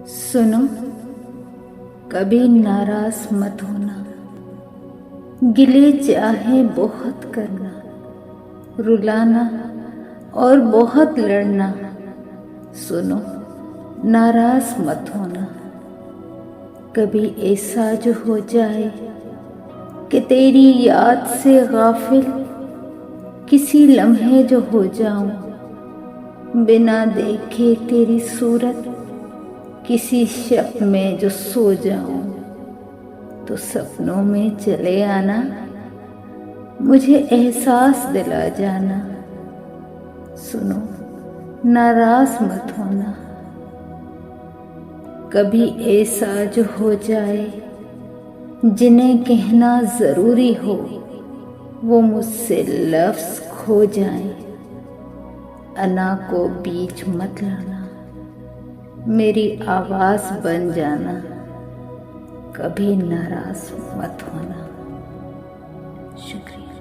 सुनो, कभी नाराज मत होना, गिले चाहे बहुत करना, रुलाना और बहुत लड़ना। सुनो, नाराज मत होना, कभी ऐसा जो हो जाए कि तेरी याद से गाफिल किसी लम्हे जो हो जाऊं, बिना देखे तेरी सूरत किसी शक में जो सो जाऊं, तो सपनों में चले आना, मुझे एहसास दिला जाना। सुनो, नाराज मत होना, कभी ऐसा जो हो जाए जिन्हें कहना जरूरी हो, वो मुझसे लफ्ज खो जाए। अना को बीच मत लाना, मेरी आवाज बन जाना, कभी नाराज मत होना। शुक्रिया।